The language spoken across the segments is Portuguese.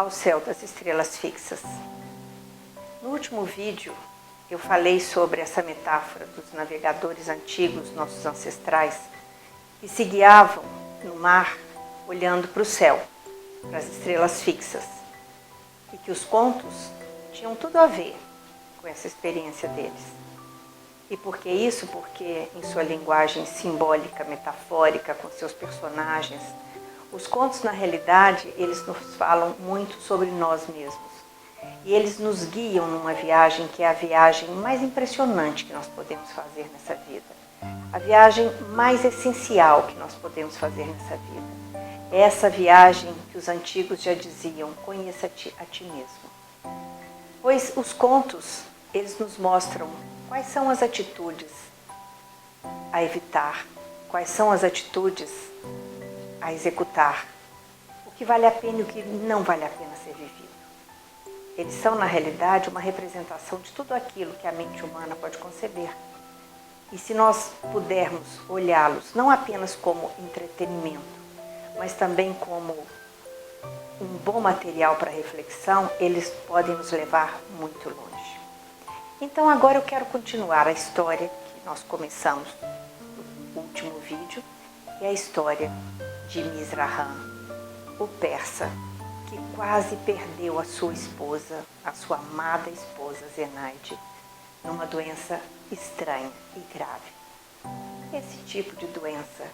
ao céu das estrelas fixas. No último vídeo, eu falei sobre essa metáfora dos navegadores antigos, nossos ancestrais, que se guiavam no mar olhando para o céu, para as estrelas fixas, e que os contos tinham tudo a ver com essa experiência deles. E por que isso? Porque em sua linguagem simbólica, metafórica, com seus personagens, os contos, na realidade, eles nos falam muito sobre nós mesmos. E eles nos guiam numa viagem que é a viagem mais impressionante que nós podemos fazer nessa vida. A viagem mais essencial que nós podemos fazer nessa vida. É essa viagem que os antigos já diziam, conheça-te a ti mesmo. Pois os contos, eles nos mostram quais são as atitudes a evitar, quais são as atitudes a executar, o que vale a pena e o que não vale a pena ser vivido. Eles são, na realidade, uma representação de tudo aquilo que a mente humana pode conceber. E se nós pudermos olhá-los não apenas como entretenimento, mas também como um bom material para reflexão, eles podem nos levar muito longe. Então agora eu quero continuar a história que nós começamos no último vídeo, que é a história de Mizrahan, o persa, que quase perdeu a sua esposa, a sua amada esposa Zenaide, numa doença estranha e grave. Esse tipo de doença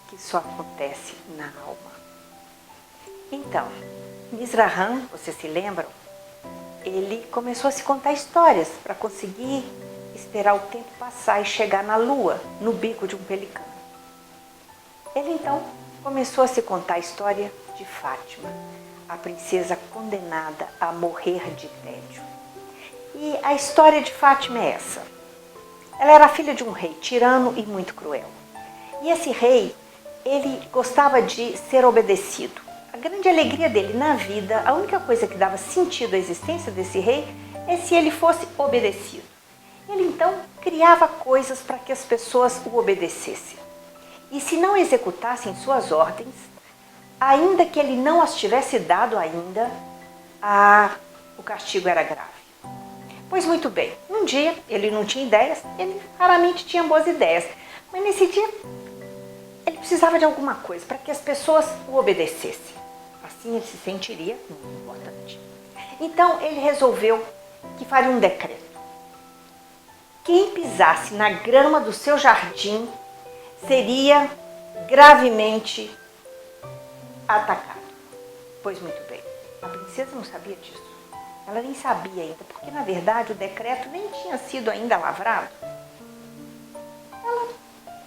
que só acontece na alma. Então, Mizrahan, vocês se lembram? Ele começou a se contar histórias para conseguir esperar o tempo passar e chegar na lua, no bico de um pelicano. Ele então começou a se contar a história de Fátima, a princesa condenada a morrer de tédio. E a história de Fátima é essa. Ela era filha de um rei tirano e muito cruel. E esse rei, ele gostava de ser obedecido. A grande alegria dele na vida, a única coisa que dava sentido à existência desse rei é se ele fosse obedecido. Ele então criava coisas para que as pessoas o obedecessem. E se não executassem suas ordens, ainda que ele não as tivesse dado ainda, o castigo era grave. Pois muito bem, um dia ele não tinha ideias, ele raramente tinha boas ideias, mas nesse dia ele precisava de alguma coisa para que as pessoas o obedecessem. Assim ele se sentiria muito importante. Então ele resolveu que faria um decreto. Quem pisasse na grama do seu jardim seria gravemente atacado. Pois muito bem, a princesa não sabia disso. Ela nem sabia ainda, porque na verdade o decreto nem tinha sido ainda lavrado. Ela,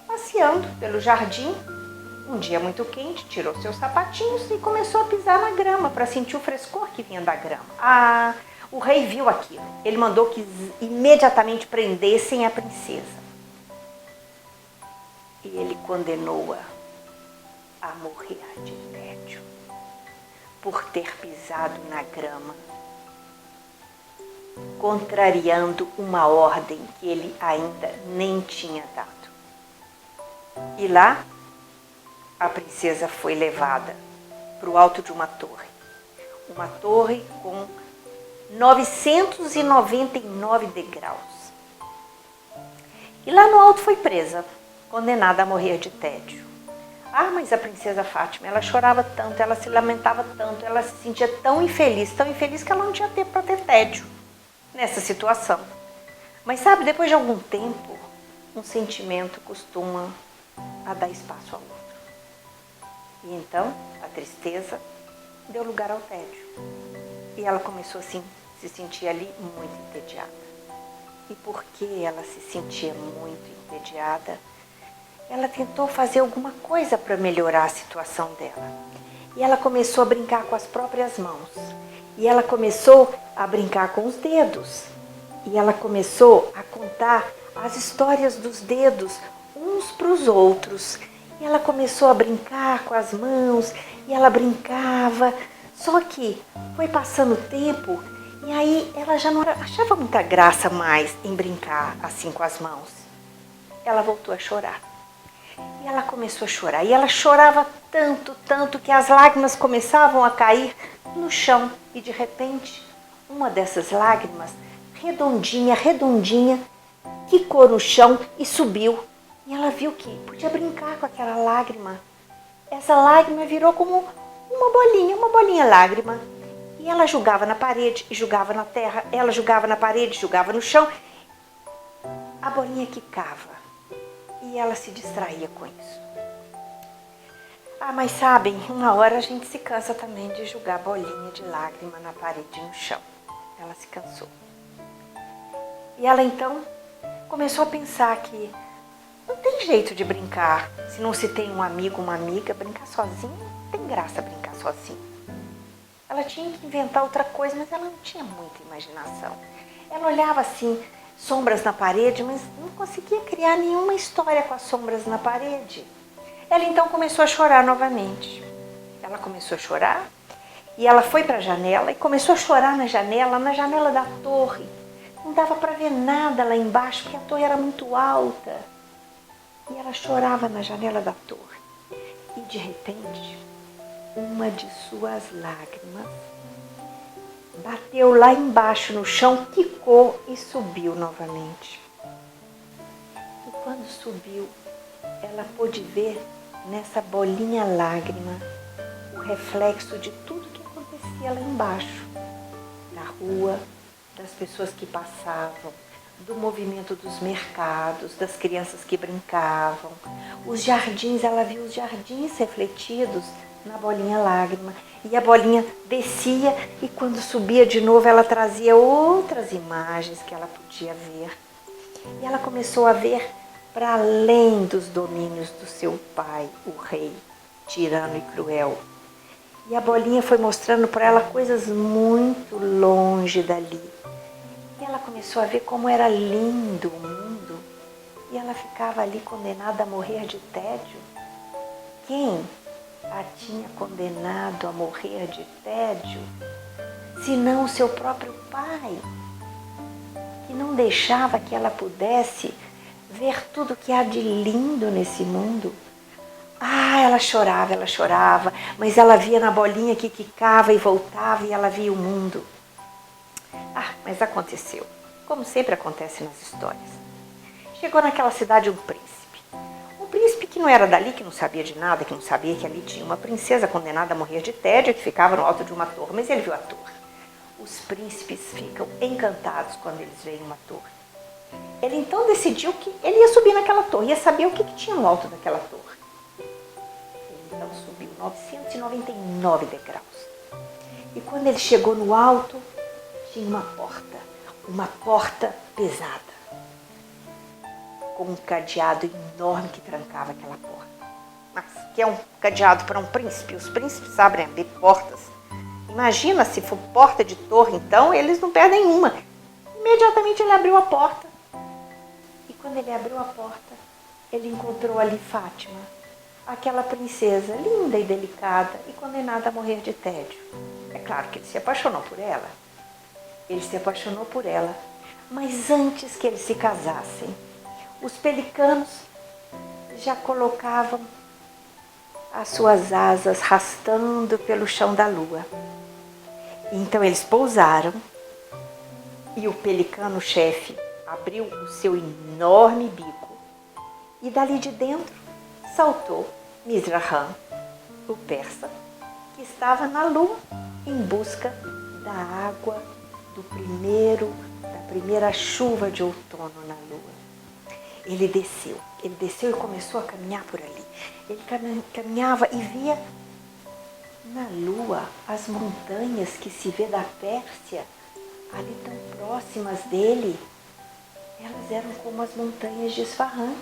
passeando pelo jardim, um dia muito quente, tirou seus sapatinhos e começou a pisar na grama para sentir o frescor que vinha da grama. O rei viu aquilo. Ele mandou que imediatamente prendessem a princesa. E ele condenou-a a morrer de tédio por ter pisado na grama, contrariando uma ordem que ele ainda nem tinha dado. E lá, a princesa foi levada para o alto de uma torre com 999 degraus. E lá no alto foi presa, condenada a morrer de tédio. Mas a princesa Fátima, ela chorava tanto, ela se lamentava tanto, ela se sentia tão infeliz que ela não tinha tempo para ter tédio nessa situação. Mas sabe, depois de algum tempo, um sentimento costuma a dar espaço ao outro. E então, a tristeza deu lugar ao tédio. E ela começou assim, se sentir ali muito entediada. E porque ela se sentia muito entediada, ela tentou fazer alguma coisa para melhorar a situação dela. E ela começou a brincar com as próprias mãos. E ela começou a brincar com os dedos. E ela começou a contar as histórias dos dedos uns para os outros. E ela começou a brincar com as mãos. E ela brincava. Só que foi passando o tempo e aí ela já não achava muita graça mais em brincar assim com as mãos. Ela voltou a chorar. E ela começou a chorar. E ela chorava tanto, tanto que as lágrimas começavam a cair no chão e de repente uma dessas lágrimas, redondinha, redondinha, quicou no chão e subiu. E ela viu que podia brincar com aquela lágrima. Essa lágrima virou como uma bolinha lágrima. E ela jogava na parede e jogava na terra, ela jogava na parede, jogava no chão. A bolinha quicava e ela se distraía com isso. Ah, mas sabem, uma hora a gente se cansa também de jogar bolinha de lágrima na parede e no chão. Ela se cansou. E ela então começou a pensar que não tem jeito de brincar. Se não se tem um amigo, uma amiga, brincar sozinho, não tem graça brincar sozinho. Ela tinha que inventar outra coisa, mas ela não tinha muita imaginação. Ela olhava assim, sombras na parede, mas não conseguia criar nenhuma história com as sombras na parede. Ela então começou a chorar novamente. Ela começou a chorar e ela foi para a janela e começou a chorar na janela da torre. Não dava para ver nada lá embaixo, porque a torre era muito alta. E ela chorava na janela da torre. E de repente, uma de suas lágrimas bateu lá embaixo no chão, quicou e subiu novamente. E quando subiu, ela pôde ver nessa bolinha lágrima o reflexo de tudo que acontecia lá embaixo, da rua, das pessoas que passavam, do movimento dos mercados, das crianças que brincavam, os jardins, ela viu os jardins refletidos na bolinha lágrima, e a bolinha descia e quando subia de novo ela trazia outras imagens que ela podia ver. E ela começou a ver para além dos domínios do seu pai, o rei, tirano e cruel. E a bolinha foi mostrando para ela coisas muito longe dali. E ela começou a ver como era lindo o mundo. E ela ficava ali condenada a morrer de tédio. Quem a tinha condenado a morrer de tédio, senão o seu próprio pai, que não deixava que ela pudesse ver tudo que há de lindo nesse mundo. Ah, ela chorava, mas ela via na bolinha que quicava e voltava e ela via o mundo. Ah, mas aconteceu, como sempre acontece nas histórias. Chegou naquela cidade um príncipe que não era dali, que não sabia de nada, que não sabia que ali tinha uma princesa condenada a morrer de tédio que ficava no alto de uma torre, mas ele viu a torre. Os príncipes ficam encantados quando eles veem uma torre. Ele então decidiu que ele ia subir naquela torre, ia saber o que tinha no alto daquela torre. Ele então subiu 999 degraus. E quando ele chegou no alto, tinha uma porta pesada, com um cadeado enorme que trancava aquela porta. Mas que é um cadeado para um príncipe? Os príncipes abrem abrir portas. Imagina se for porta de torre, então eles não perdem uma. Imediatamente ele abriu a porta. E quando ele abriu a porta, ele encontrou ali Fátima, aquela princesa linda e delicada e condenada a morrer de tédio. É claro que ele se apaixonou por ela. Ele se apaixonou por ela, mas antes que eles se casassem, os pelicanos já colocavam as suas asas rastando pelo chão da lua. Então eles pousaram e o pelicano-chefe abriu o seu enorme bico e dali de dentro saltou Mizrahan, o persa, que estava na lua em busca da água da primeira chuva de outono na lua. Ele desceu e começou a caminhar por ali. Ele caminhava e via na lua as montanhas que se vê da Pérsia, ali tão próximas dele. Elas eram como as montanhas de Isfahan.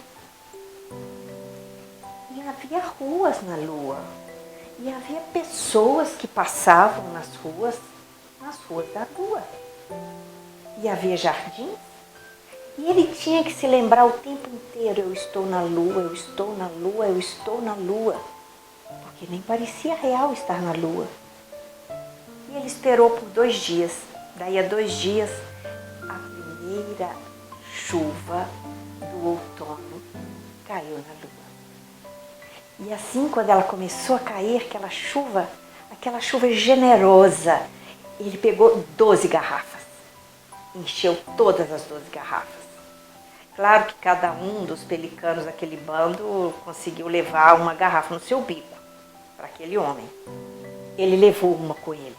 E havia ruas na lua. E havia pessoas que passavam nas ruas da lua. E havia jardins. E ele tinha que se lembrar o tempo inteiro: eu estou na lua, eu estou na lua, eu estou na lua. Porque nem parecia real estar na lua. E ele esperou por 2 dias. Daí a 2 dias, a primeira chuva do outono caiu na lua. E assim, quando ela começou a cair, aquela aquela chuva generosa. Ele pegou 12 garrafas, encheu todas as 12 garrafas. Claro que cada um dos pelicanos daquele bando conseguiu levar uma garrafa no seu bico para aquele homem. Ele levou uma com ele.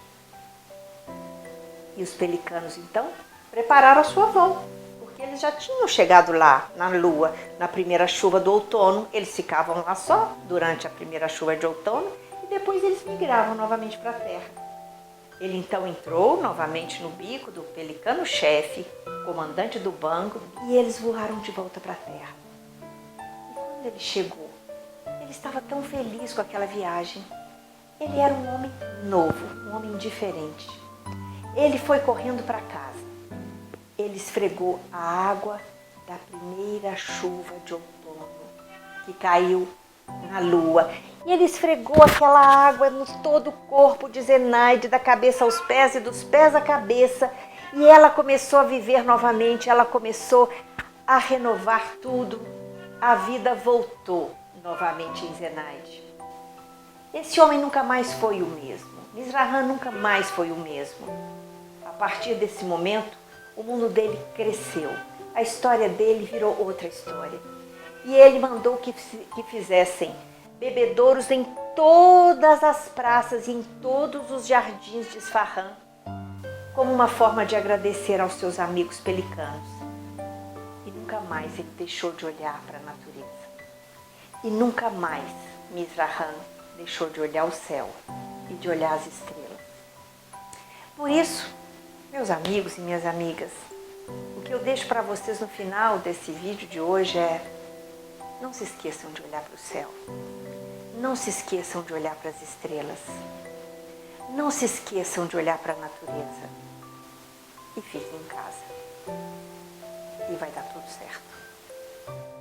E os pelicanos, então, prepararam a sua volta, porque eles já tinham chegado lá na lua, na primeira chuva do outono. Eles ficavam lá só durante a primeira chuva de outono e depois eles migravam novamente para a terra. Ele então entrou novamente no bico do pelicano-chefe, comandante do bando, e eles voaram de volta para a terra. E quando ele chegou, ele estava tão feliz com aquela viagem. Ele era um homem novo, um homem diferente. Ele foi correndo para casa. Ele esfregou a água da primeira chuva de outono que caiu na lua. E ele esfregou aquela água no todo o corpo de Zenaide, da cabeça aos pés e dos pés à cabeça. E ela começou a viver novamente, ela começou a renovar tudo. A vida voltou novamente em Zenaide. Esse homem nunca mais foi o mesmo. Mizrahan nunca mais foi o mesmo. A partir desse momento, o mundo dele cresceu. A história dele virou outra história. E ele mandou que fizessem bebedouros em todas as praças e em todos os jardins de Isfahan, como uma forma de agradecer aos seus amigos pelicanos. E nunca mais ele deixou de olhar para a natureza. E nunca mais Mizrahan deixou de olhar o céu e de olhar as estrelas. Por isso, meus amigos e minhas amigas, o que eu deixo para vocês no final desse vídeo de hoje é: não se esqueçam de olhar para o céu. Não se esqueçam de olhar para as estrelas. Não se esqueçam de olhar para a natureza. E fiquem em casa. E vai dar tudo certo.